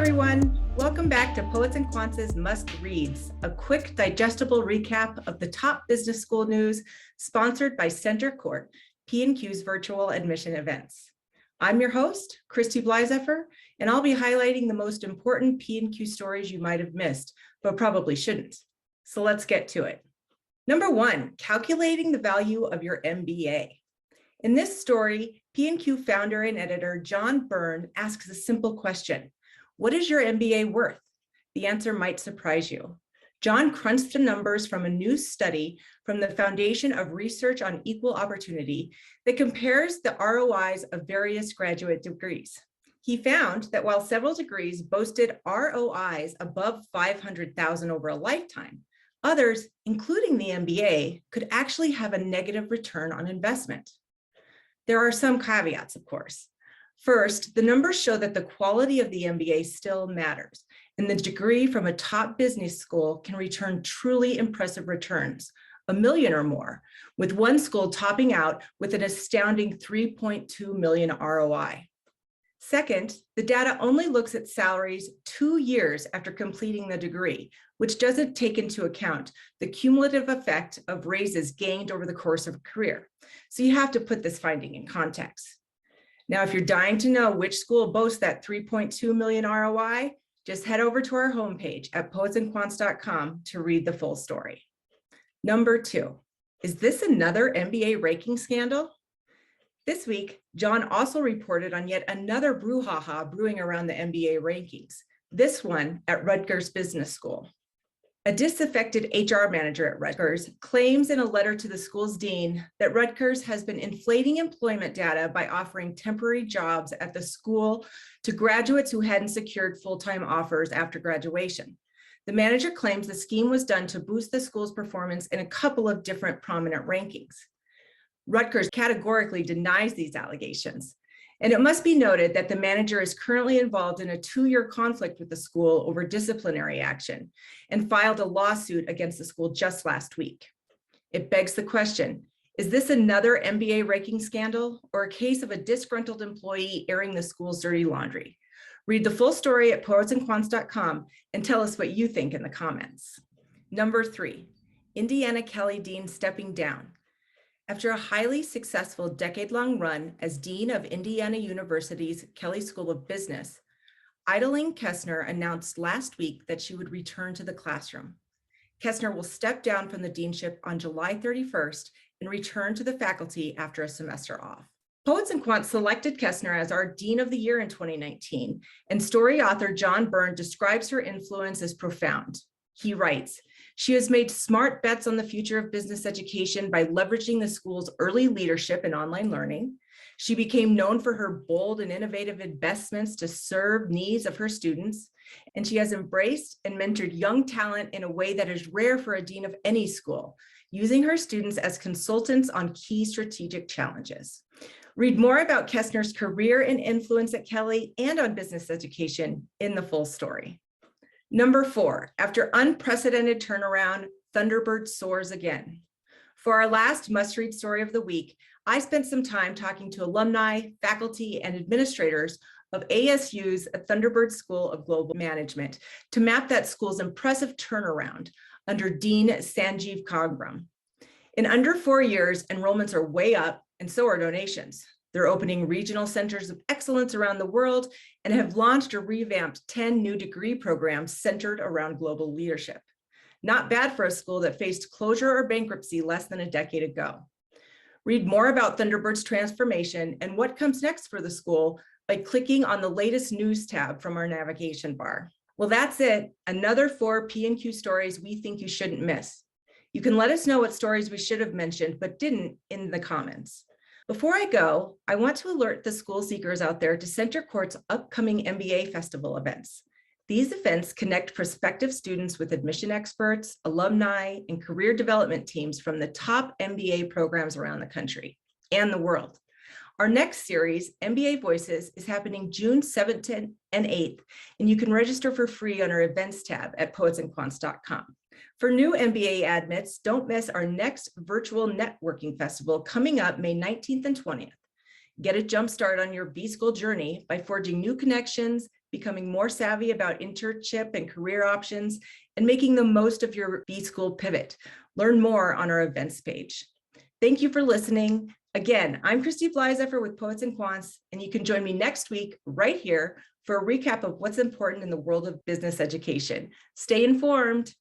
everyone. Welcome back to Poets and Quants' Must Reads, a quick, digestible recap of the top business school news sponsored by Center Court, P&Q's virtual admission events. I'm your host, Christy Blyzeffer, and I'll be highlighting the most important P&Q stories you might have missed, but probably shouldn't. So let's get to it. Number one, calculating the value of your MBA. In this story, P&Q founder and editor John Byrne asks a simple question. What is your MBA worth? The answer might surprise you. John crunched the numbers from a new study from the Foundation of Research on Equal Opportunity that compares the ROIs of various graduate degrees. He found that while several degrees boasted ROIs above $500,000 over a lifetime, others, including the MBA, could actually have a negative return on investment. There are some caveats, of course. First, the numbers show that the quality of the MBA still matters, and the degree from a top business school can return truly impressive returns, $1 million or more, with one school topping out with an astounding 3.2 million ROI. Second, the data only looks at salaries 2 years after completing the degree, which doesn't take into account the cumulative effect of raises gained over the course of a career. So you have to put this finding in context. Now, if you're dying to know which school boasts that 3.2 million ROI, just head over to our homepage at poetsandquants.com to read the full story. Number two, is this another MBA ranking scandal? This week, John also reported on yet another brouhaha brewing around the MBA rankings, this one at Rutgers Business School. A disaffected HR manager at Rutgers claims in a letter to the school's dean that Rutgers has been inflating employment data by offering temporary jobs at the school to graduates who hadn't secured full-time offers after graduation. The manager claims the scheme was done to boost the school's performance in a couple of different prominent rankings. Rutgers categorically denies these allegations. And it must be noted that the manager is currently involved in a 2-year conflict with the school over disciplinary action and filed a lawsuit against the school just last week. It begs the question, is this another MBA ranking scandal or a case of a disgruntled employee airing the school's dirty laundry? Read the full story at poetsandquants.com and tell us what you think in the comments. Number three, Indiana Kelley Dean stepping down. After a highly successful decade-long run as Dean of Indiana University's Kelley School of Business, Idalene Kessner announced last week that she would return to the classroom. Kessner will step down from the deanship on July 31st and return to the faculty after a semester off. Poets and Quants selected Kessner as our Dean of the Year in 2019, and story author John Byrne describes her influence as profound. He writes, she has made smart bets on the future of business education by leveraging the school's early leadership in online learning. She became known for her bold and innovative investments to serve needs of her students, and she has embraced and mentored young talent in a way that is rare for a dean of any school, using her students as consultants on key strategic challenges. Read more about Kessner's career and influence at Kelley and on business education in the full story. Number four, after unprecedented turnaround, Thunderbird soars again. For our last must-read story of the week, I spent some time talking to alumni, faculty, and administrators of ASU's Thunderbird School of Global Management to map that school's impressive turnaround under Dean Sanjeev Kagram. In under 4 years, enrollments are way up, and so are donations. They're opening regional centers of excellence around the world and have launched or revamped 10 new degree programs centered around global leadership. Not bad for a school that faced closure or bankruptcy less than a decade ago. Read more about Thunderbird's transformation and what comes next for the school by clicking on the latest news tab from our navigation bar. Well, that's it. Another 4 P&Q stories we think you shouldn't miss. You can let us know what stories we should have mentioned but didn't in the comments. Before I go, I want to alert the school seekers out there to Center Court's upcoming MBA Festival events. These events connect prospective students with admission experts, alumni, and career development teams from the top MBA programs around the country and the world. Our next series, MBA Voices, is happening June 7th and 8th, and you can register for free on our events tab at poetsandquants.com. For new MBA admits, don't miss our next virtual networking festival coming up May 19th and 20th. Get a jump start on your B-School journey by forging new connections, becoming more savvy about internship and career options, and making the most of your B-School pivot. Learn more on our events page. Thank you for listening. Again, I'm Christy Blyzeffer with Poets and Quants, and you can join me next week right here for a recap of what's important in the world of business education. Stay informed.